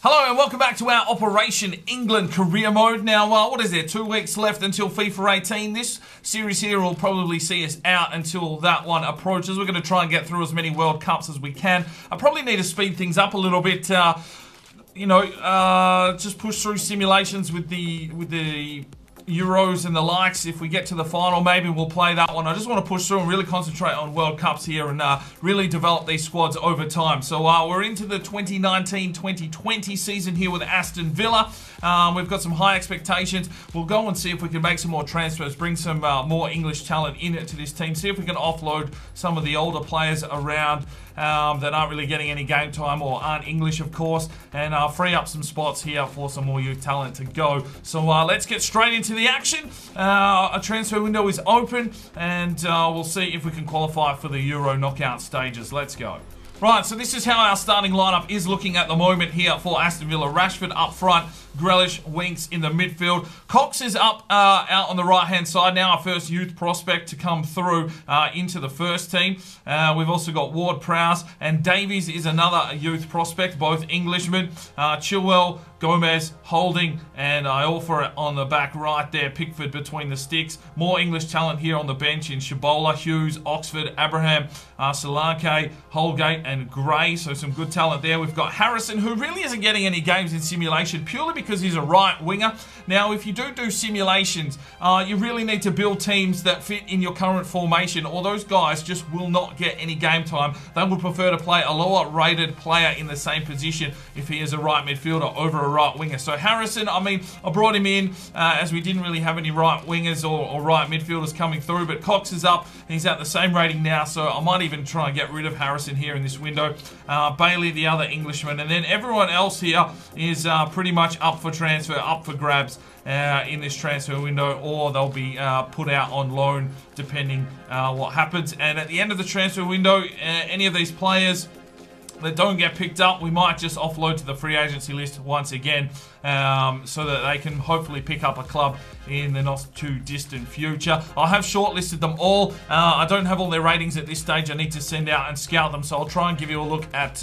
Hello and welcome back to our Operation England career mode. Now, what is there? 2 weeks left until FIFA 18. This series here will probably see us out until that one approaches. We're going to try and get through as many World Cups as we can. I probably need to speed things up a little bit. Just push through simulations with the Euros and the likes. If we get to the final, maybe we'll play that one. I just want to push through and really concentrate on World Cups here and really develop these squads over time. So we're into the 2019-2020 season here with Aston Villa. We've got some high expectations. We'll go and see if we can make some more transfers, bring some more English talent into this team, see if we can offload some of the older players around that aren't really getting any game time or aren't English, of course, and free up some spots here for some more youth talent to go. So let's get straight into the action. A transfer window is open, and we'll see if we can qualify for the Euro knockout stages. Let's go. Right, so this is how our starting lineup is looking at the moment here for Aston Villa. Rashford up front, Grealish, Winks in the midfield. Cox is up out on the right-hand side now, our first youth prospect to come through into the first team. We've also got Ward-Prowse, and Davies is another youth prospect, both Englishmen. Chilwell, Gomez, Holding, and Iorfa on the back right there. Pickford between the sticks. More English talent here on the bench in Shabola, Hughes, Oxford, Abraham, Solanke, Holgate, and Gray. So some good talent there. We've got Harrison, who really isn't getting any games in simulation purely because he's a right winger. Now, if you do simulations, you really need to build teams that fit in your current formation, or those guys just will not get any game time. They would prefer to play a lower rated player in the same position if he is a right midfielder over a right winger. So Harrison, I brought him in as we didn't really have any right wingers or right midfielders coming through, but Cox is up. He's at the same rating now, so I might even try and get rid of Harrison here in this window. Bailey, the other Englishman, and then everyone else here is pretty much up for transfer, up for grabs in this transfer window, or they'll be put out on loan depending what happens. And at the end of the transfer window, any of these players that don't get picked up, we might just offload to the free agency list once again, so that they can hopefully pick up a club in the not too distant future. I have shortlisted them all. I don't have all their ratings at this stage. I need to send out and scout them, so I'll try and give you a look at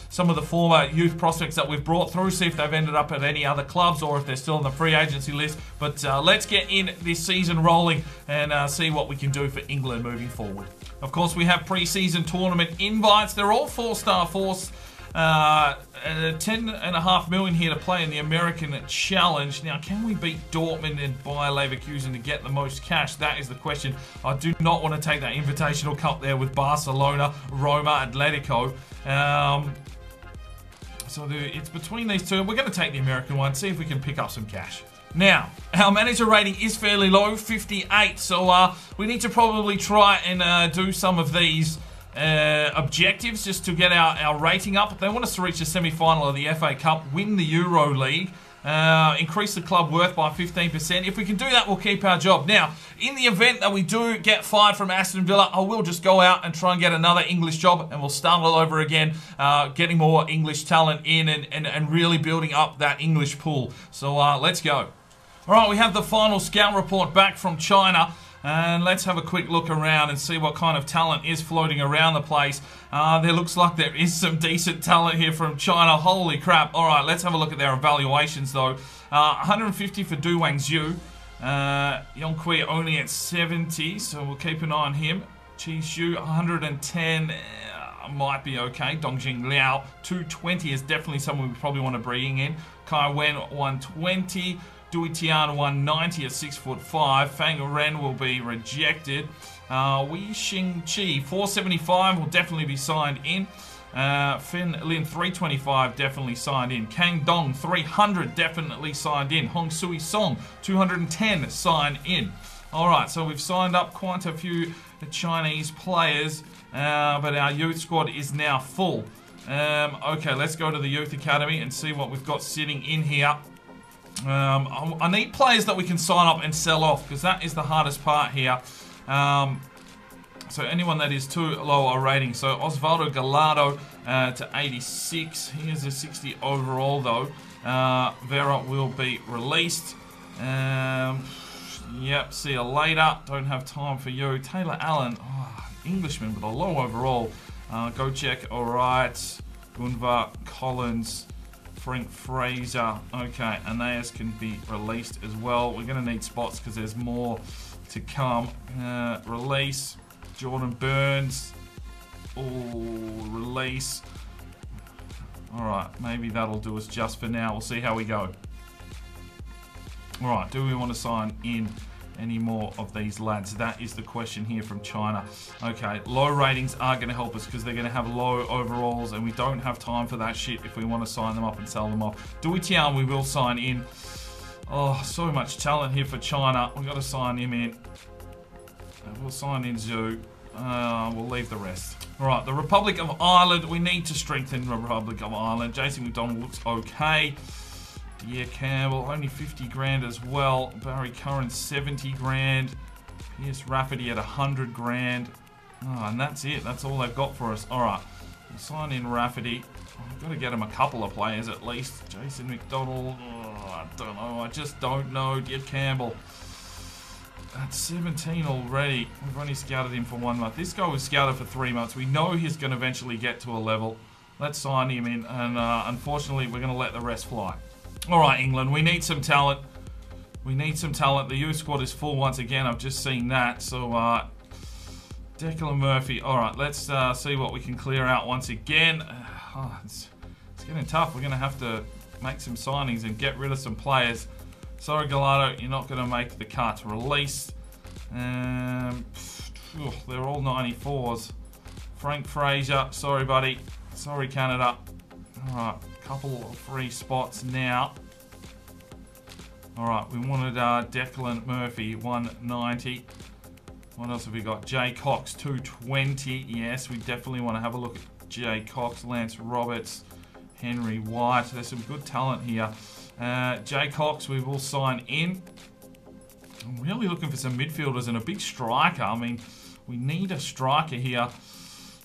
some of the former youth prospects that we've brought through, see if they've ended up at any other clubs or if they're still on the free agency list. But let's get in this season rolling and see what we can do for England moving forward. Of course, we have pre-season tournament invites. They're all four-star force. 10.5 million here to play in the American Challenge. Now, can we beat Dortmund and Bayer Leverkusen to get the most cash? That is the question. I do not want to take that Invitational Cup there with Barcelona, Roma, Atletico. So it's between these two. We're going to take the American one, see if we can pick up some cash. Now, our manager rating is fairly low, 58. So we need to probably try and do some of these objectives just to get our rating up. They want us to reach the semi-final of the FA Cup, win the Euro League, increase the club worth by 15%. If we can do that, we'll keep our job. Now, in the event that we do get fired from Aston Villa, I will just go out and try and get another English job, and we'll start all over again, getting more English talent in and really building up that English pool. So let's go. All right, we have the final scout report back from China. And let's have a quick look around and see what kind of talent is floating around the place. There looks like there is some decent talent here from China. Holy crap. All right, let's have a look at their evaluations, though. 150 for Du Wangzhou. Yongqi only at 70, so we'll keep an eye on him. Chi Xu, 110. Might be okay. Dongjing Liao, 220 is definitely someone we probably want to bring in. Kai Wen, 120. Dui Tian 190 at 6'5". Fang Ren will be rejected. Wei Xing Chi 475 will definitely be signed in. Fin Lin 325 definitely signed in. Kang Dong 300 definitely signed in. Hong Sui Song 210 signed in. Alright, so we've signed up quite a few Chinese players, but our youth squad is now full. Okay, let's go to the youth academy and see what we've got sitting in here. I need players that we can sign up and sell off, because that is the hardest part here. So anyone that is too low a rating. So Osvaldo Gallardo to 86. He is a 60 overall, though. Vera will be released. Yep, see you later. Don't have time for you. Taylor Allen, Englishman, but a low overall. Go check, alright. Gunvar Collins. Frank Fraser. Okay, Aeneas can be released as well. We're going to need spots because there's more to come. Release. Jordan Burns. Oh, release. Alright, maybe that'll do us just for now. We'll see how we go. Alright, do we want to sign in any more of these lads? That is the question here from China. Okay, low ratings are going to help us because they're going to have low overalls, and we don't have time for that shit if we want to sign them up and sell them off. Dui Tian we will sign in. Oh, so much talent here for China. We've got to sign him in. We'll sign in Zhu. We'll leave the rest. Alright, the Republic of Ireland. We need to strengthen the Republic of Ireland. Jason McDonald looks okay. Yeah, Campbell, only 50 grand as well. Barry Curran, 70 grand. Pierce Rafferty at 100 grand. Oh, and that's it. That's all they've got for us. Alright, we'll sign in Rafferty. I've got to get him a couple of players at least. Jason McDonald, I don't know. I just don't know. Yeah, Campbell. That's 17 already. We've only scouted him for 1 month. This guy was scouted for 3 months. We know he's going to eventually get to a level. Let's sign him in. And unfortunately, we're going to let the rest fly. All right, England. We need some talent. We need some talent. The youth squad is full once again. I've just seen that. So, Declan Murphy. All right, let's see what we can clear out once again. It's getting tough. We're going to have to make some signings and get rid of some players. Sorry, Gallardo, you're not going to make the cut. Release. They're all 94s. Frank Fraser, sorry, buddy. Sorry, Canada. All right, couple of free spots now. All right, we wanted Declan Murphy, 190. What else have we got? Jay Cox, 220. Yes, we definitely want to have a look at Jay Cox, Lance Roberts, Henry White. There's some good talent here. Jay Cox, we will sign in. I'm really looking for some midfielders and a big striker. I mean, we need a striker here.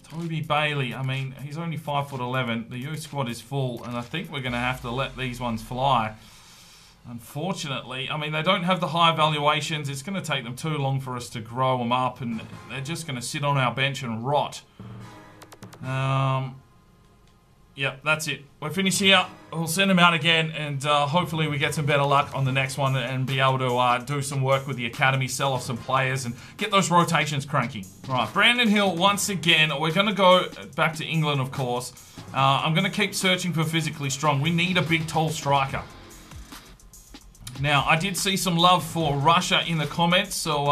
Toby Bailey, I mean, he's only 5'11". The youth squad is full, and I think we're going to have to let these ones fly. Unfortunately, I mean, they don't have the high valuations. It's going to take them too long for us to grow them up, and they're just going to sit on our bench and rot. Yep, that's it. We're finished here. We'll send them out again, and hopefully we get some better luck on the next one and be able to do some work with the academy, sell off some players, and get those rotations cranking. All right, Brandon Hill, once again. We're going to go back to England, of course. I'm going to keep searching for physically strong. We need a big, tall striker. Now, I did see some love for Russia in the comments, so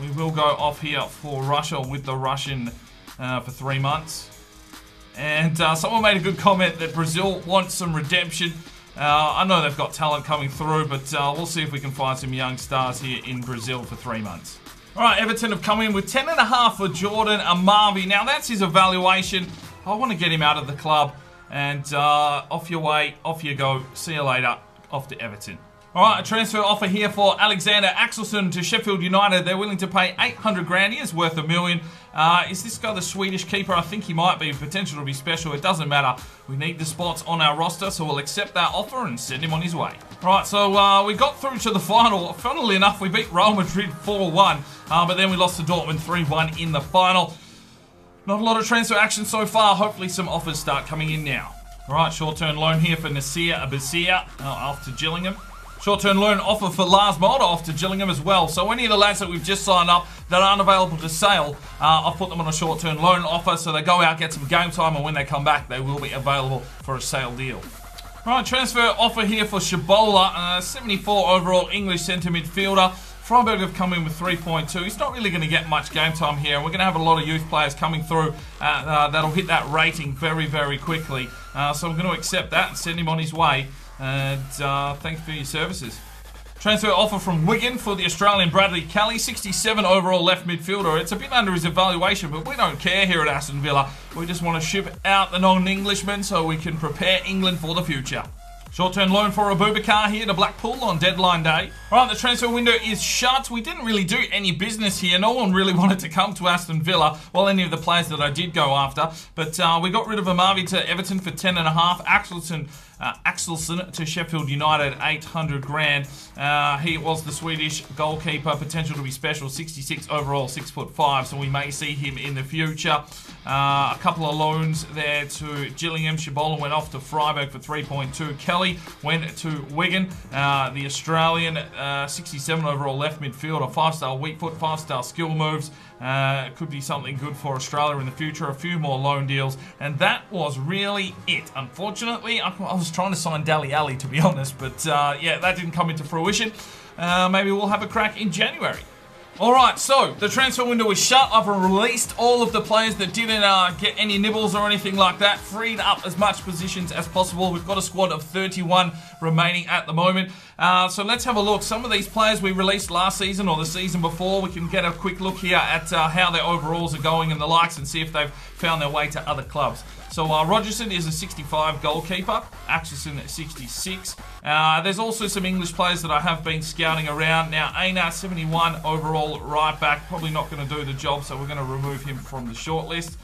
we will go off here for Russia with the Russian for 3 months. And someone made a good comment that Brazil wants some redemption. I know they've got talent coming through, but we'll see if we can find some young stars here in Brazil for 3 months. All right, Everton have come in with 10.5 for Jordan Amavi. Now, that's his evaluation. I want to get him out of the club. And off your way, off you go. See you later. Off to Everton. All right, a transfer offer here for Alexander Axelsson to Sheffield United. They're willing to pay 800 grand. He is worth $1 million. Is this guy the Swedish keeper? I think he might be. Potential to be special. It doesn't matter. We need the spots on our roster, so we'll accept that offer and send him on his way. All right, so we got through to the final. Funnily enough, we beat Real Madrid 4-1, but then we lost to Dortmund 3-1 in the final. Not a lot of transfer action so far. Hopefully some offers start coming in now. All right, short-term loan here for Nasir Abassia off to Gillingham. Short-term loan offer for Lars Mulder off to Gillingham as well. So any of the lads that we've just signed up that aren't available to sale, I've put them on a short-term loan offer so they go out, get some game time, and when they come back, they will be available for a sale deal. Right, transfer offer here for Shabola, 74 overall English centre midfielder. Freiburg have come in with 3.2. He's not really going to get much game time here, and we're going to have a lot of youth players coming through that'll hit that rating very, very quickly. So we're going to accept that and send him on his way. And thanks for your services. Transfer offer from Wigan for the Australian Bradley Kelly, 67 overall left midfielder. It's a bit under his evaluation, but we don't care here at Aston Villa. We just want to ship out the non-Englishmen so we can prepare England for the future. Short-term loan for Abubakar here to Blackpool on deadline day. All right, the transfer window is shut. We didn't really do any business here. No one really wanted to come to Aston Villa. Well, any of the players that I did go after. But we got rid of Amavi to Everton for 10.5. Axelson to Sheffield United, 800 grand. He was the Swedish goalkeeper, potential to be special, 66 overall, 6'5", so we may see him in the future. A couple of loans there to Gillingham. Shibola went off to Freiburg for 3.2. Kelly went to Wigan. The Australian, 67 overall left midfielder, 5-star weak foot, 5-star skill moves. Could be something good for Australia in the future. A few more loan deals, and that was really it. Unfortunately, I was trying to sign Dali Ali, to be honest, but yeah, that didn't come into fruition. Maybe we'll have a crack in January. Alright, so the transfer window is shut. I've released all of the players that didn't get any nibbles or anything like that. Freed up as much positions as possible. We've got a squad of 31 remaining at the moment. So let's have a look. Some of these players we released last season or the season before. We can get a quick look here at how their overalls are going and the likes and see if they've found their way to other clubs. So Rogerson is a 65 goalkeeper, Axelson at 66. There's also some English players that I have been scouting around. Now, Aina, 71 overall right back, probably not going to do the job, so we're going to remove him from the shortlist.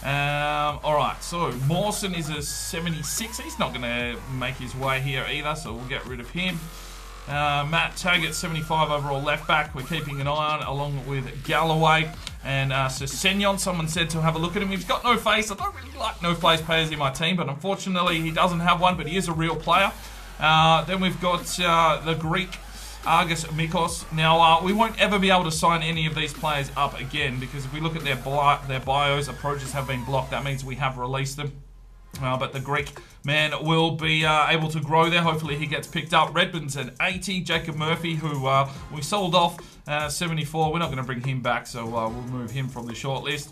Alright, so Mawson is a 76. He's not going to make his way here either, so we'll get rid of him. Matt Taggart, 75 overall left back. We're keeping an eye on, along with Galloway. And Sessignon, someone said to have a look at him. He's got no face. I don't really like no face players in my team, but unfortunately he doesn't have one, but he is a real player. Then we've got the Greek Argus Mikos. Now, we won't ever be able to sign any of these players up again, because if we look at their bios, approaches have been blocked. That means we have released them. But the Greek man will be able to grow there. Hopefully he gets picked up. Redmond's at 80. Jacob Murphy, who we sold off, 74. We're not going to bring him back, so we'll move him from the shortlist.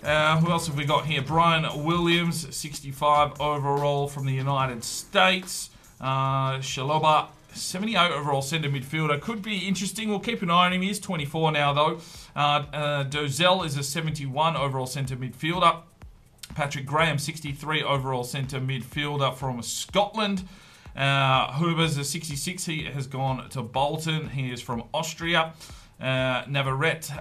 Who else have we got here? Brian Williams, 65 overall from the United States. Shaloba, 78 overall centre midfielder. Could be interesting. We'll keep an eye on him. He is 24 now, though. Dozel is a 71 overall centre midfielder. Patrick Graham, 63 overall centre midfielder from Scotland. Huber's a 66. He has gone to Bolton. He is from Austria. Navarrete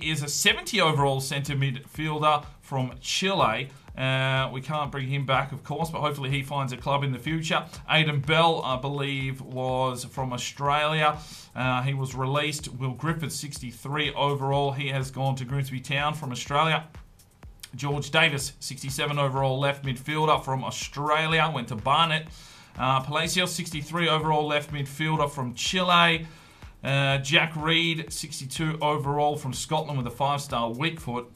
is a 70 overall centre midfielder from Chile. We can't bring him back, of course, but hopefully he finds a club in the future. Aidan Bell, I believe, was from Australia. He was released. Will Griffith, 63 overall. He has gone to Grimsby Town from Australia. George Davis, 67 overall left midfielder from Australia, went to Barnet. Palacios, 63 overall left midfielder from Chile. Jack Reed, 62 overall from Scotland with a 5-star weak foot.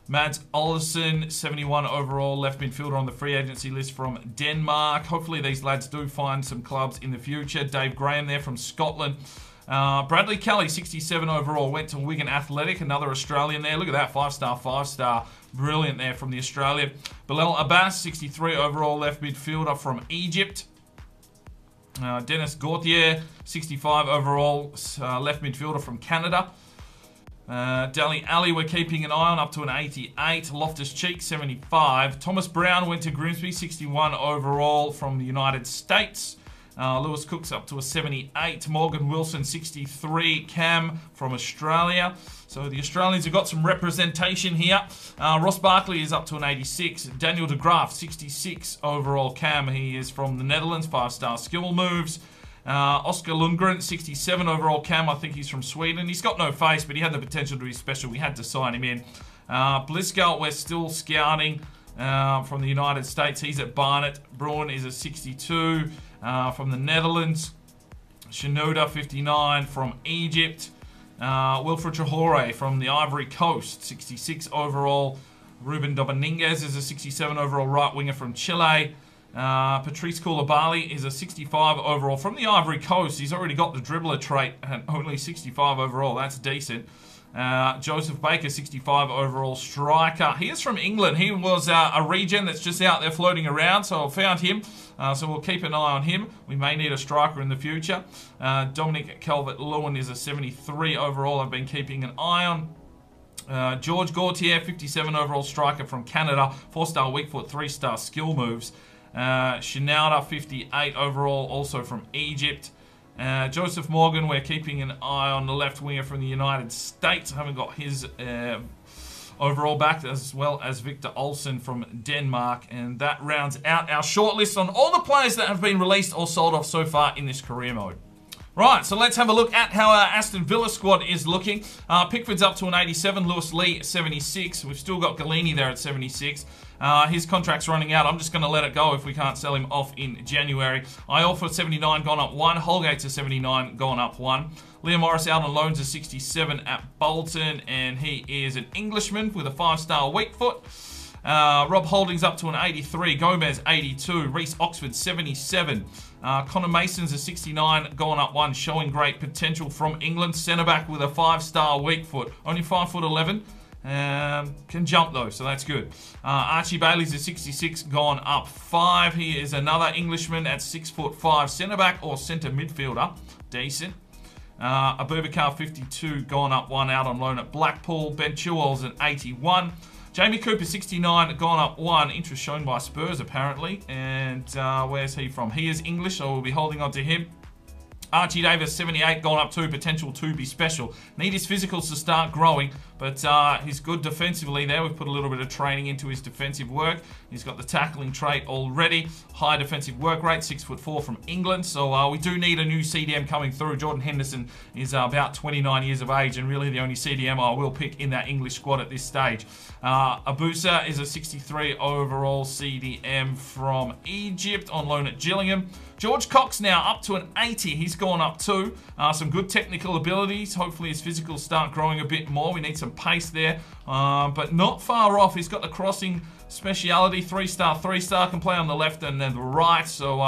Mads Olsen, 71 overall left midfielder on the free agency list from Denmark. Hopefully these lads do find some clubs in the future. Dave Graham there from Scotland. Bradley Kelly, 67 overall, went to Wigan Athletic, another Australian there. Look at that, 5-star, 5-star. Brilliant there from the Australian. Bilal Abbas, 63 overall left midfielder from Egypt. Dennis Gauthier, 65 overall left midfielder from Canada. Dali Ali, we're keeping an eye on, up to an 88. Loftus-Cheek, 75. Thomas Brown went to Grimsby, 61 overall from the United States. Lewis Cook's up to a 78. Morgan Wilson, 63. Cam from Australia. So the Australians have got some representation here. Ross Barkley is up to an 86. Daniel de Graaf, 66 overall Cam. He is from the Netherlands, 5-star skill moves. Oscar Lundgren, 67 overall Cam. I think he's from Sweden. He's got no face, but he had the potential to be special. We had to sign him in. Blisker, we're still scouting from the United States. He's at Barnet. Bruin is a 62 from the Netherlands. Shinoda, 59 from Egypt. Wilfred Traore from the Ivory Coast, 66 overall. Ruben Dominguez is a 67 overall right winger from Chile. Patrice Koulibaly is a 65 overall from the Ivory Coast. He's already got the dribbler trait and only 65 overall. That's decent. Joseph Baker, 65 overall striker. He is from England. He was a regen that's just out there floating around, so I found him. So we'll keep an eye on him. We may need a striker in the future. Dominic Calvert-Lewin is a 73 overall. I've been keeping an eye on. George Gauthier, 57 overall striker from Canada. 4-star weak foot, 3-star skill moves. Shinauda, 58 overall, also from Egypt. Joseph Morgan, we're keeping an eye on the left winger from the United States. I haven't got his overall back, as well as Victor Olsen from Denmark. And that rounds out our shortlist on all the players that have been released or sold off so far in this career mode. Right, so let's have a look at how our Aston Villa squad is looking. Pickford's up to an 87, Lewis Lee 76. We've still got Galini there at 76. His contract's running out. I'm just going to let it go if we can't sell him off in January. Iorfa 79, gone up 1. Holgate's a 79, gone up 1. Liam Morris out on loans is 67 at Bolton, and he is an Englishman with a 5-star weak foot. Rob Holding's up to an 83. Gomez 82. Reece Oxford 77. Connor Mason's a 69, gone up 1, showing great potential from England. Centre back with a 5-star weak foot, only 5'11". Can jump though, so that's good. Archie Bailey's a 66, gone up 5. He is another Englishman at 6'5", centre back or centre midfielder, decent. Abubakar 52, gone up 1, out on loan at Blackpool. Ben Chilwell's an 81. Jamie Cooper 69, gone up 1. Interest shown by Spurs apparently. And where's he from? He is English, so we'll be holding on to him. Archie Davis 78, gone up 2, potential to be special. Need his physicals to start growing, but he's good defensively there. We've put a little bit of training into his defensive work. He's got the tackling trait already. High defensive work rate, 6'4" from England. So we do need a new CDM coming through. Jordan Henderson is about 29 years of age and really the only CDM I will pick in that English squad at this stage. Abusa is a 63 overall CDM from Egypt on loan at Gillingham. George Cox now up to an 80. He's gone up 2. Some good technical abilities. Hopefully his physicals start growing a bit more. We need some pace there, but not far off. He's got the crossing speciality, 3-star, 3-star, can play on the left and then the right. So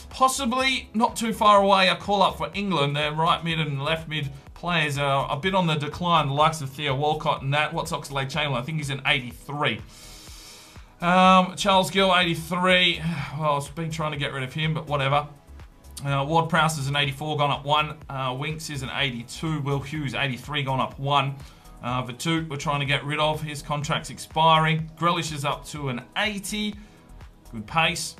possibly not too far away. A call up for England. Their right mid and left mid players are a bit on the decline. The likes of Theo Walcott and that. What's Oxlade-Chamberlain? I think he's an 83. Charles Gill, 83. Well, I've been trying to get rid of him, but whatever. Ward-Prowse is an 84, gone up 1. Winks is an 82. Will Hughes, 83, gone up 1. Vatoot, we're trying to get rid of. His contract's expiring. Grealish is up to an 80. Good pace.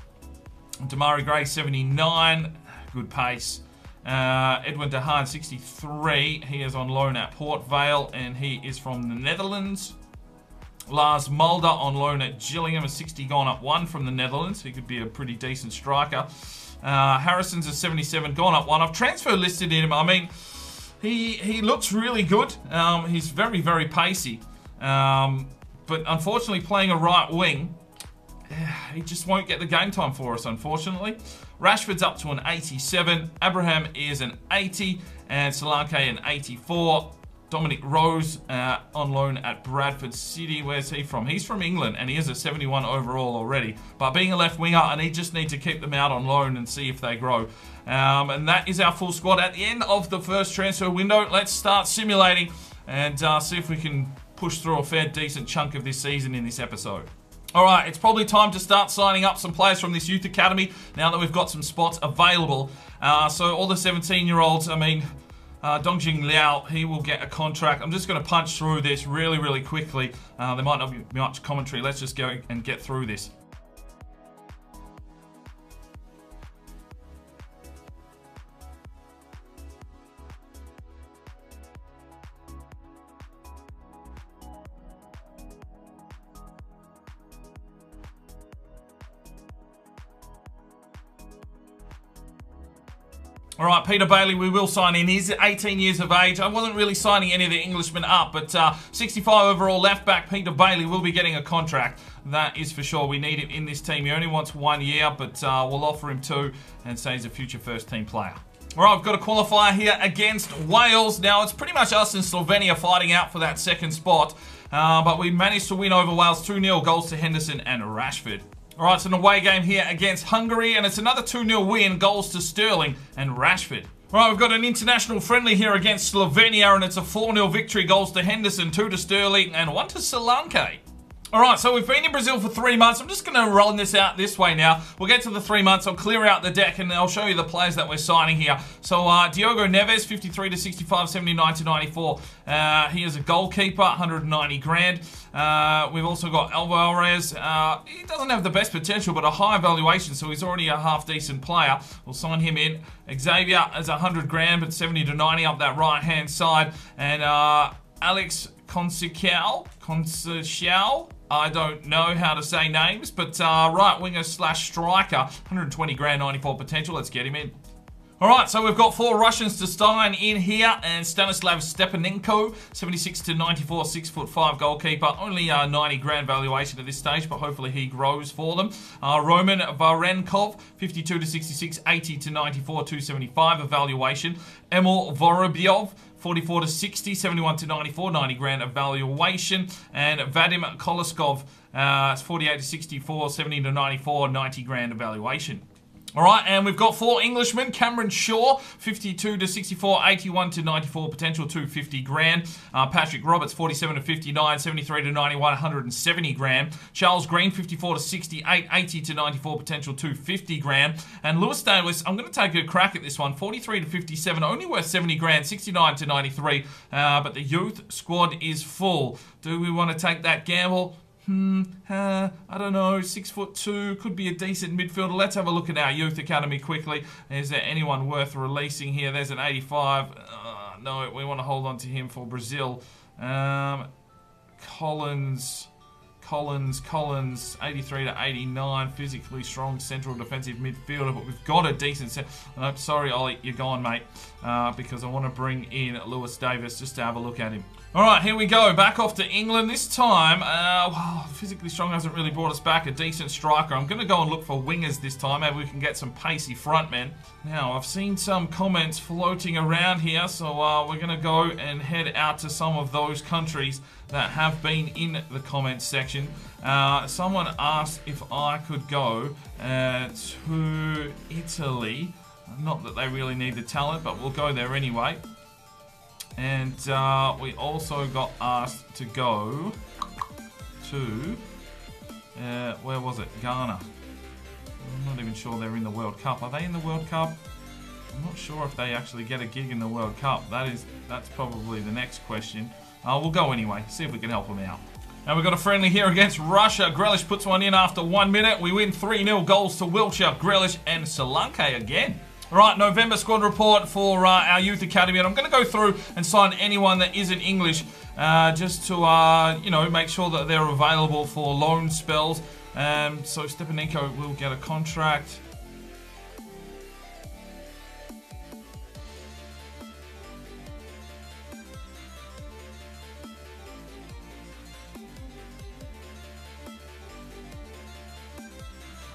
Damari Gray, 79. Good pace. Edwin De Haan, 63. He is on loan at Port Vale, and he is from the Netherlands. Lars Mulder on loan at Gillingham, a 60, gone up 1 from the Netherlands. He could be a pretty decent striker. Harrison's a 77, gone up 1. I've transfer listed him. I mean, he looks really good. He's very, very pacey. But unfortunately, playing a right wing, he just won't get the game time for us, unfortunately. Rashford's up to an 87. Abraham is an 80. And Solanke an 84. Dominic Rose on loan at Bradford City. Where's he from? He's from England, and he is a 71 overall already. But being a left winger, I just need to keep them out on loan and see if they grow. And that is our full squad at the end of the first transfer window. Let's start simulating and see if we can push through a fair decent chunk of this season in this episode. Alright, it's probably time to start signing up some players from this youth academy now that we've got some spots available. So all the 17-year-olds, I mean, Dongjing Liao, he will get a contract. I'm just going to punch through this really, really quickly. There might not be much commentary. Let's just go and get through this. All right, Peter Bailey, we will sign in. He's 18 years of age. I wasn't really signing any of the Englishmen up, but 65 overall left back, Peter Bailey will be getting a contract. That is for sure. We need him in this team. He only wants 1 year, but we'll offer him 2 and say he's a future first-team player. All right, I've got a qualifier here against Wales. Now, it's pretty much us and Slovenia fighting out for that second spot, but we managed to win over Wales 2-0, goals to Henderson and Rashford. Alright, it's an away game here against Hungary, and it's another 2-0 win, goals to Sterling and Rashford. Alright, we've got an international friendly here against Slovenia, and it's a 4-0 victory, goals to Henderson, 2 to Sterling, and 1 to Solanke. All right, so we've been in Brazil for 3 months. I'm just going to roll this out this way now. We'll get to the 3 months. I'll clear out the deck, and I'll show you the players that we're signing here. So, Diogo Neves, 53 to 65, 79 to 94. He is a goalkeeper, 190 grand. We've also got Alvarez. He doesn't have the best potential, but a high valuation, so he's already a half-decent player. We'll sign him in. Xavier is 100 grand, but 70 to 90 up that right-hand side. And Alex Conceição, I don't know how to say names, but right winger / striker, 120 grand, 94 potential. Let's get him in. All right, so we've got 4 Russians to sign in here, and Stanislav Stepanenko, 76 to 94, 6'5" goalkeeper, only 90 grand valuation at this stage, but hopefully he grows for them. Roman Varenkov, 52 to 66, 80 to 94, 275 evaluation. Emil Vorobyov, 44 to 60, 71 to 94, 90 grand evaluation. And Vadim Koloskov, 48 to 64, 70 to 94, 90 grand evaluation. All right, and we've got 4 Englishmen. Cameron Shaw, 52 to 64, 81 to 94, potential 250 grand. Patrick Roberts, 47 to 59, 73 to 91, 170 grand. Charles Green, 54 to 68, 80 to 94, potential 250 grand. And Lewis Davis, I'm going to take a crack at this one. 43 to 57, only worth 70 grand, 69 to 93. But the youth squad is full. Do we want to take that gamble? I don't know, 6'2", could be a decent midfielder. Let's have a look at our youth academy quickly. Is there anyone worth releasing here? There's an 85. No, we want to hold on to him for Brazil. Collins, 83 to 89, physically strong central defensive midfielder, but we've got a decent set. Sorry, Ollie, you're gone, mate, because I want to bring in Lewis Davis just to have a look at him. All right, here we go. Back off to England this time. Physically strong hasn't really brought us back. A decent striker. I'm going to go and look for wingers this time. Maybe we can get some pacey frontmen. Now, I've seen some comments floating around here, so we're going to go and head out to some of those countries that have been in the comments section. Someone asked if I could go to Italy. Not that they really need the talent, but we'll go there anyway. And we also got asked to go to, where was it? Ghana. I'm not even sure they're in the World Cup. Are they in the World Cup? I'm not sure if they actually get a gig in the World Cup. That's probably the next question. We'll go anyway, see if we can help them out. And we've got a friendly here against Russia. Grealish puts one in after 1 minute. We win 3-0 goals to Wiltshire, Grealish, and Solanke again. All right, November squad report for our youth academy, and I'm going to go through and sign anyone that isn't English, just to you know, make sure that they're available for loan spells. So Stepanenko will get a contract.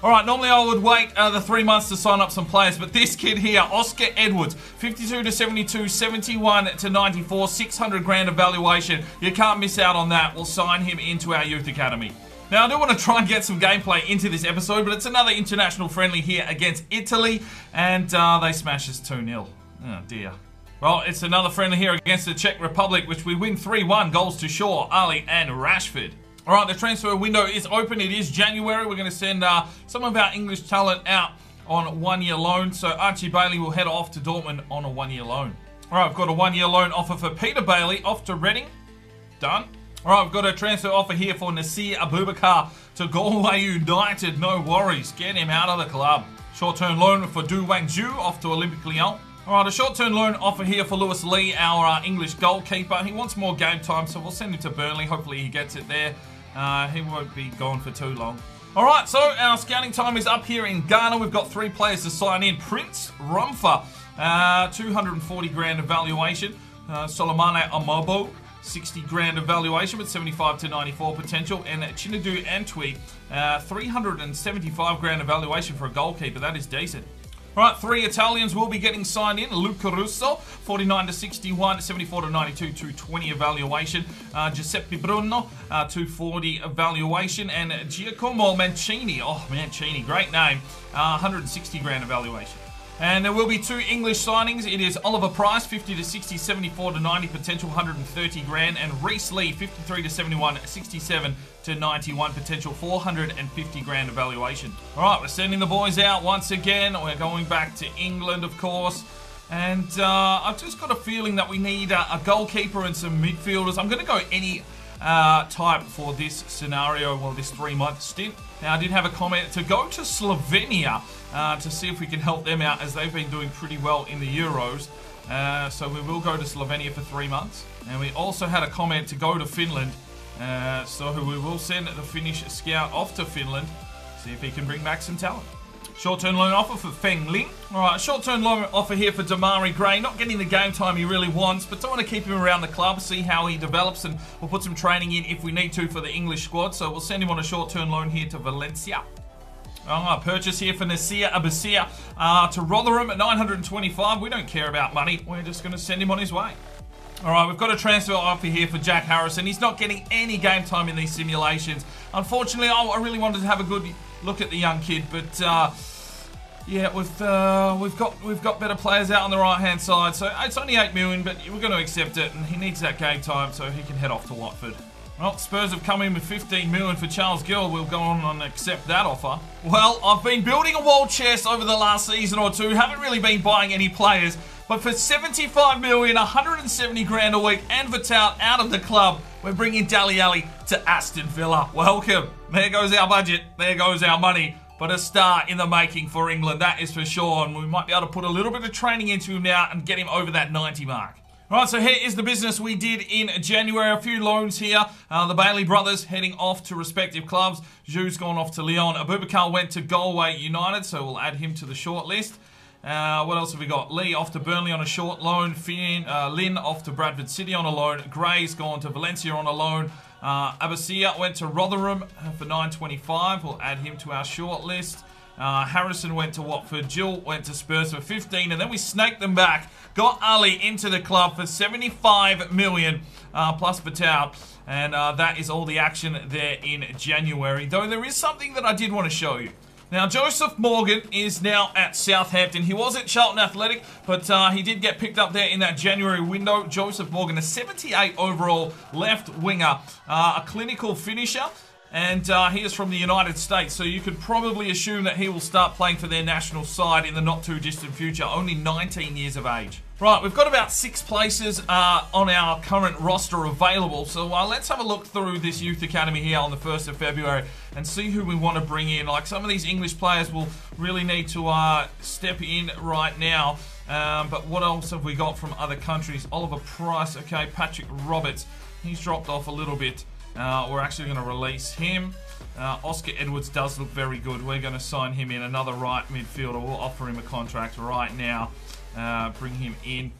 All right, normally I would wait the 3 months to sign up some players, but this kid here, Oscar Edwards, 52 to 72, 71 to 94, 600 grand evaluation. You can't miss out on that. We'll sign him into our youth academy. Now, I do want to try and get some gameplay into this episode, but it's another international friendly here against Italy, and they smash us 2-0. Oh, dear. Well, it's another friendly here against the Czech Republic, which we win 3-1, goals to Shaw, Ali, and Rashford. All right, the transfer window is open. It is January. We're going to send some of our English talent out on 1-year loan. So Archie Bailey will head off to Dortmund on a 1-year loan. All right, I've got a 1-year loan offer for Peter Bailey off to Reading. Done. All right, I've got a transfer offer here for Nasir Abubakar to Galway United. No worries. Get him out of the club. Short-term loan for Du Wangju off to Olympique Lyon. All right, a short-term loan offer here for Lewis Lee, our English goalkeeper. He wants more game time, so we'll send him to Burnley. Hopefully he gets it there. He won't be gone for too long. All right, so our scouting time is up here in Ghana. We've got 3 players to sign in. Prince Rumfa, 240 grand evaluation. Solomane Amobo, 60 grand evaluation with 75 to 94 potential. And Chinadu Antwi, 375 grand evaluation for a goalkeeper. That is decent. All right, 3 Italians will be getting signed in. Luca Russo, 49 to 61, 74 to 92, 220 evaluation. Giuseppe Bruno, 240 evaluation. And Giacomo Mancini, oh, Mancini, great name, 160 grand evaluation. And there will be 2 English signings. It is Oliver Price, 50 to 60, 74 to 90, potential 130 grand. And Reece Lee, 53 to 71, 67 to 91, potential 450 grand evaluation. All right, we're sending the boys out once again. We're going back to England, of course. And I've just got a feeling that we need a goalkeeper and some midfielders. I'm going to go any type for this scenario, well, this 3-month stint. Now, I did have a comment to go to Slovenia to see if we can help them out, as they've been doing pretty well in the Euros. So we will go to Slovenia for 3 months. And we also had a comment to go to Finland. So we will send the Finnish scout off to Finland, see if he can bring back some talent. Short-term loan offer for Feng Ling. Alright, short-term loan offer here for Damari Gray. Not getting the game time he really wants, but don't want to keep him around the club, see how he develops, and we'll put some training in if we need to for the English squad. So we'll send him on a short-term loan here to Valencia. Purchase here for Nasir Abasir to Rotherham at 925. We don't care about money. We're just going to send him on his way. Alright, we've got a transfer offer here for Jack Harrison. He's not getting any game time in these simulations. Unfortunately, I really wanted to have a good look at the young kid, but yeah, we've got better players out on the right-hand side. So it's only 8 million, but we're going to accept it, and he needs that game time so he can head off to Watford. Well, Spurs have come in with 15 million for Charles Gill. We'll go on and accept that offer. Well, I've been building a wall chest over the last season or two. Haven't really been buying any players. But for 75 million, 170 grand a week, and Vital out of the club, we're bringing Dele Alli to Aston Villa. Welcome. There goes our budget. There goes our money. But a star in the making for England, that is for sure. And we might be able to put a little bit of training into him now and get him over that 90 mark. Right, so here is the business we did in January. A few loans here. The Bailey brothers heading off to respective clubs. Jou's gone off to Lyon. Abubakar went to Galway United, so we'll add him to the short list. What else have we got? Lee off to Burnley on a short loan. Lynn off to Bradford City on a loan. Gray's gone to Valencia on a loan. Abasia went to Rotherham for 925. We'll add him to our short list. Harrison went to Watford. Jill went to Spurs for 15. And then we snaked them back. Got Ali into the club for 75 million plus Vital. And that is all the action there in January. Though there is something that I did want to show you. Now, Joseph Morgan is now at Southampton. He was at Charlton Athletic, but he did get picked up there in that January window. Joseph Morgan, a 78 overall left winger, a clinical finisher, and he is from the United States, so you could probably assume that he will start playing for their national side in the not-too-distant future, only 19 years of age. Right, we've got about 6 places on our current roster available, so let's have a look through this youth academy here on the 1st of February and see who we want to bring in. Like, some of these English players will really need to step in right now, but what else have we got from other countries? Oliver Price, okay, Patrick Roberts, he's dropped off a little bit. We're actually going to release him. Oscar Edwards does look very good. We're going to sign him in, another right midfielder. We'll offer him a contract right now. Bring him in.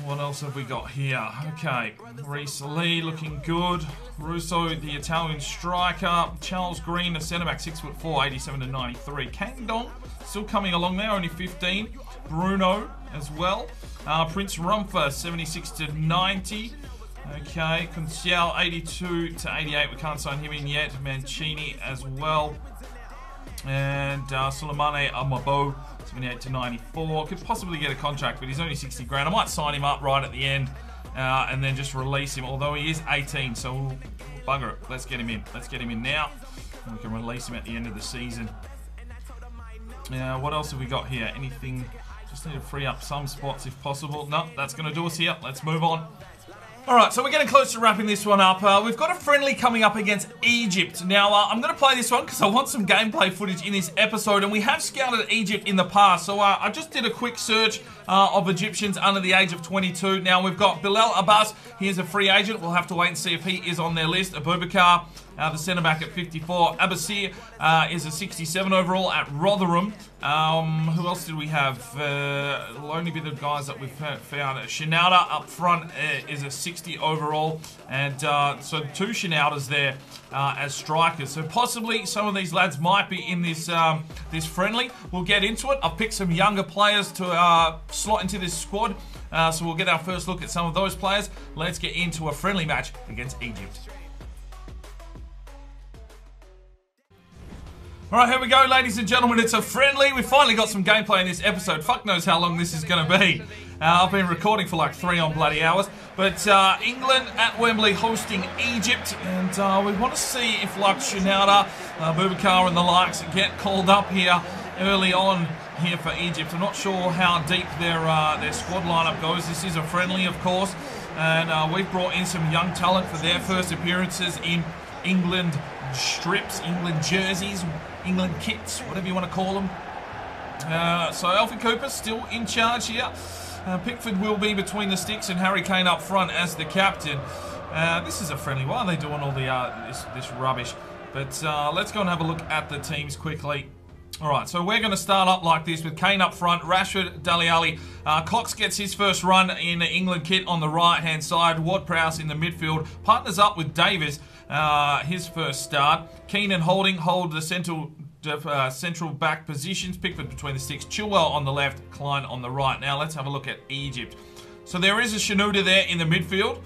What else have we got here? Okay, Reece Lee looking good. Russo, the Italian striker. Charles Green, a centre-back, 6'4", 87 to 93. Kang Dong, still coming along there, only 15. Bruno as well. Prince Rumfa, 76 to 90. Okay, Conciel, 82 to 88. We can't sign him in yet. Mancini as well. And Suleimane Amabo, 78 to 94. Could possibly get a contract, but he's only 60 grand. I might sign him up right at the end and then just release him, although he is 18, so we'll bugger it. Let's get him in. Let's get him in now. And we can release him at the end of the season. What else have we got here? Anything? Just need to free up some spots if possible. No, that's going to do us here. Let's move on. Alright, so we're getting close to wrapping this one up. We've got a friendly coming up against Egypt. Now, I'm going to play this one because I want some gameplay footage in this episode, and we have scouted Egypt in the past. So I just did a quick search of Egyptians under the age of 22. Now, we've got Bilal Abbas. He is a free agent. We'll have to wait and see if he is on their list. Abubakar, the centre-back at 54. Abbasir is a 67 overall at Rotherham. Who else did we have? The only bit of guys that we've found. Shinauda up front is a 60 overall. And so 2 Shinaudas there as strikers. So possibly some of these lads might be in this this friendly. We'll get into it. I've picked some younger players to slot into this squad. So we'll get our first look at some of those players. Let's get into a friendly match against Egypt. Alright, here we go, ladies and gentlemen. It's a friendly. We finally got some gameplay in this episode. Fuck knows how long this is going to be. I've been recording for like 3 on bloody hours. But England at Wembley hosting Egypt. And we want to see if like Shinauda, Boubacar and the likes get called up here early on here for Egypt. I'm not sure how deep their squad lineup goes. This is a friendly, of course. And we've brought in some young talent for their first appearances in England strips, England jerseys, England kits, whatever you want to call them. So Alfie Cooper still in charge here. Pickford will be between the sticks and Harry Kane up front as the captain. This is a friendly. Why are they doing all the this rubbish? But let's go and have a look at the teams quickly. Alright, so we're going to start up like this with Kane up front, Rashford, Dele Alli. Cox gets his first run in the England kit on the right-hand side. Ward-Prowse in the midfield. Partners up with Davies, his first start. Keane and Holding hold the central back positions. Pickford between the sticks. Chilwell on the left, Klein on the right. Now let's have a look at Egypt. So there is a Shinauda there in the midfield.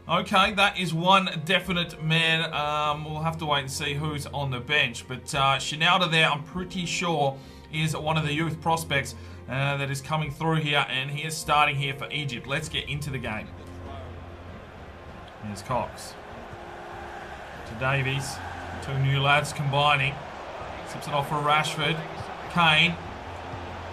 Okay, that is one definite man. We'll have to wait and see who's on the bench. But Shinauda there, I'm pretty sure, is one of the youth prospects that is coming through here. And he is starting here for Egypt. Let's get into the game. Here's Cox. To Davies. 2 new lads combining. Slips it off for Rashford. Kane.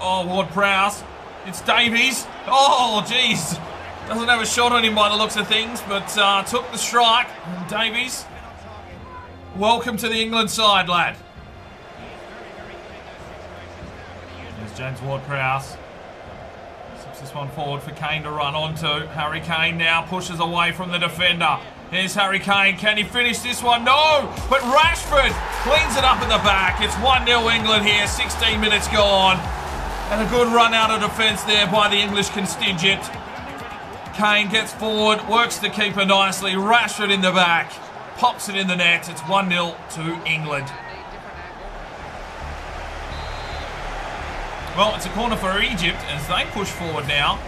Oh, Ward-Prowse. It's Davies. Oh, jeez. Doesn't have a shot on him by the looks of things, but took the strike. And Davies, welcome to the England side, lad. There's James Ward-Prowse. Slips this one forward for Kane to run onto. Harry Kane now pushes away from the defender. Here's Harry Kane. Can he finish this one? No! But Rashford cleans it up in the back. It's 1-0 England here. 16 minutes gone. And a good run out of defence there by the English contingent. Kane gets forward, works the keeper nicely. Rashford in the back, pops it in the net. It's 1-0 to England. Well, it's a corner for Egypt as they push forward now.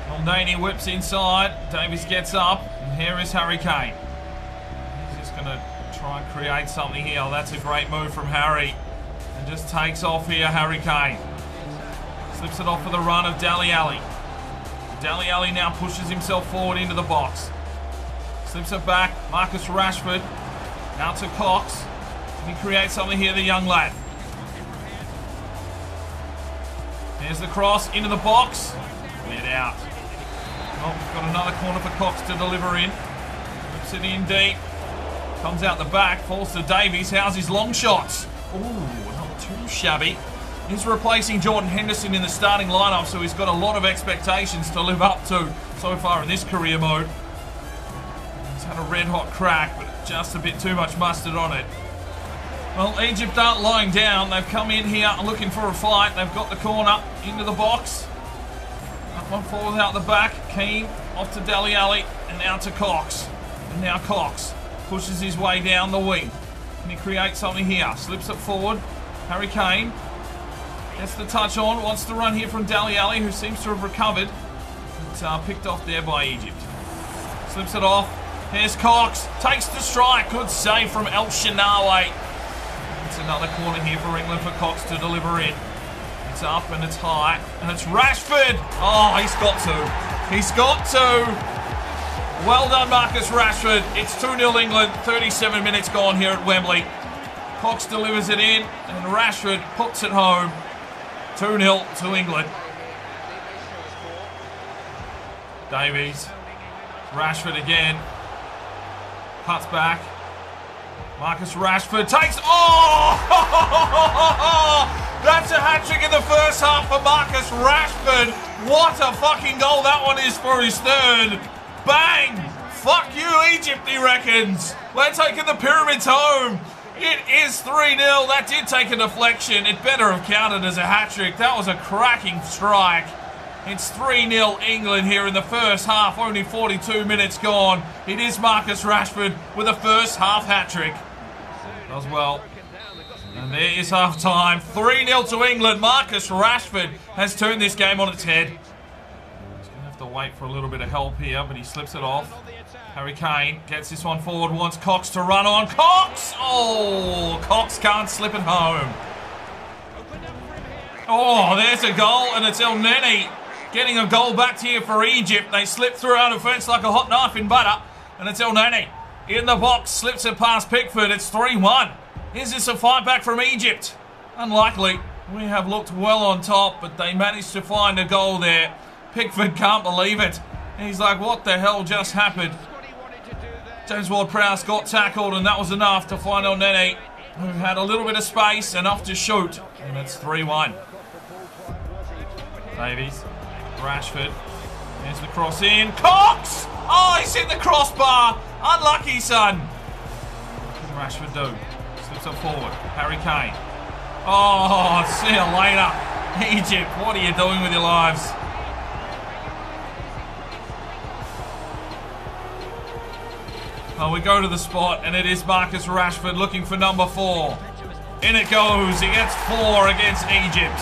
Muldaney whips inside. Davies gets up, and here is Harry Kane. He's just going to try and create something here. That's a great move from Harry. And just takes off here, Harry Kane. Slips it off for the run of Dele Alli. Dele Alli now pushes himself forward into the box. Slips it back. Marcus Rashford. Out to Cox. Can he create something here, the young lad? There's the cross into the box. Get out. Well, we've got another corner for Cox to deliver in. Whips it in deep. Comes out the back. Falls to Davies. How's his long shots? Ooh, not too shabby. He's replacing Jordan Henderson in the starting lineup, so he's got a lot of expectations to live up to so far in this career mode. He's had a red-hot crack, but just a bit too much mustard on it. Well, Egypt aren't lying down. They've come in here looking for a fight. They've got the corner into the box. That one falls out the back. Keane off to Dele Alli and out to Cox. And now Cox pushes his way down the wing. Can he create something here? Slips it forward. Harry Kane. Gets the touch on, wants to run here from Dele Alli, who seems to have recovered. It's picked off there by Egypt. Slips it off. Here's Cox. Takes the strike. Good save from El Shenawy. It's another corner here for England for Cox to deliver in. It's up and it's high. And it's Rashford. Oh, he's got to. He's got to. Well done, Marcus Rashford. It's 2-0 England. 37 minutes gone here at Wembley. Cox delivers it in and Rashford puts it home. 2-0 to England. Davies. Rashford again. Cuts back. Marcus Rashford takes... Oh! That's a hat-trick in the first half for Marcus Rashford. What a fucking goal that one is for his third. Bang! Fuck you, Egypt, he reckons. We're taking the pyramids home. It is 3-0. That did take a deflection. It better have counted as a hat-trick. That was a cracking strike. It's 3-0 England here in the first half. Only 42 minutes gone. It is Marcus Rashford with a first half hat-trick. Does well. And there is half-time. 3-0 to England. Marcus Rashford has turned this game on its head. He's going to have Have to wait for a little bit of help here, but he slips it off. Harry Kane gets this one forward, wants Cox to run on. Cox! Oh, Cox can't slip it home. Oh, there's a goal, and it's El Neni getting a goal back here for Egypt. They slip through our defence like a hot knife in butter, and it's El Neni in the box, slips it past Pickford. It's 3-1. Is this a fight back from Egypt? Unlikely. We have looked well on top, but they managed to find a goal there. Pickford can't believe it. He's like, what the hell just happened? James Ward-Prowse got tackled, and that was enough to find El Neni, who had a little bit of space, enough to shoot. And it's 3-1. Davies, Rashford, there's the cross in. Cox! Oh, he's hit the crossbar. Unlucky, son. What can Rashford do? Slips up forward. Harry Kane. Oh, see you later. Egypt, what are you doing with your lives? Oh, we go to the spot, and it is Marcus Rashford looking for number 4. In it goes. He gets 4 against Egypt.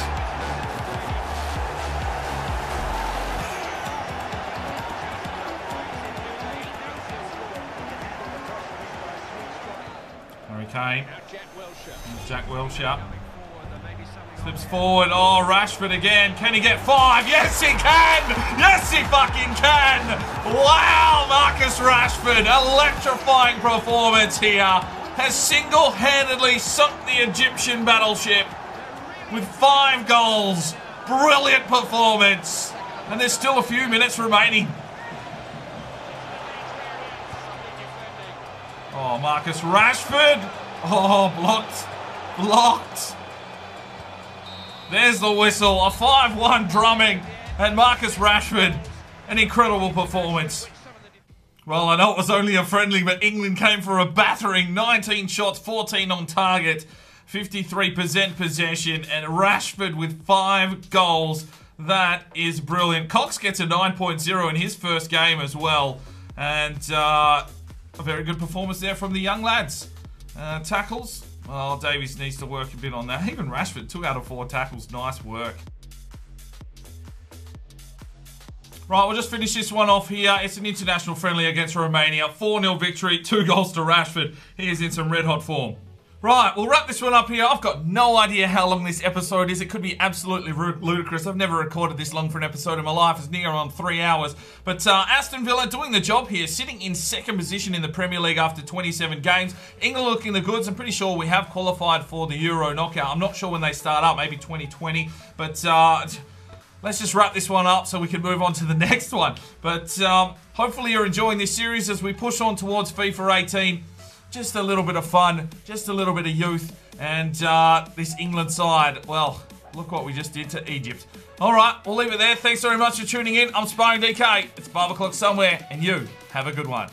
Harry Kane. Jack Wilshere. Slips forward. Oh, Rashford again. Can he get 5? Yes, he can! Yes, he fucking can! Wow, Marcus Rashford. Electrifying performance here. Has single-handedly sunk the Egyptian battleship with 5 goals. Brilliant performance. And there's still a few minutes remaining. Oh, Marcus Rashford. Oh, blocked. Blocked. There's the whistle. A 5-1 drumming. And Marcus Rashford, an incredible performance. Well, I know it was only a friendly, but England came for a battering. 19 shots, 14 on target, 53% possession, and Rashford with 5 goals. That is brilliant. Cox gets a 9.0 in his first game as well. And a very good performance there from the young lads. Tackles. Well, Davies needs to work a bit on that. Even Rashford, 2 out of 4 tackles. Nice work. Right, we'll just finish this one off here. It's an international friendly against Romania. 4-0 victory, 2 goals to Rashford. He is in some red-hot form. Right, we'll wrap this one up here. I've got no idea how long this episode is. It could be absolutely ludicrous. I've never recorded this long for an episode in my life. It's near on 3 hours. But Aston Villa doing the job here, sitting in second position in the Premier League after 27 games. England looking the goods. I'm pretty sure we have qualified for the Euro knockout. I'm not sure when they start up, maybe 2020. But let's just wrap this one up so we can move on to the next one. But hopefully you're enjoying this series as we push on towards FIFA 18. Just a little bit of fun, just a little bit of youth, and this England side, well, look what we just did to Egypt. All right, we'll leave it there. Thanks very much for tuning in. I'm Sparring DK. It's 5 o'clock somewhere, and you have a good one.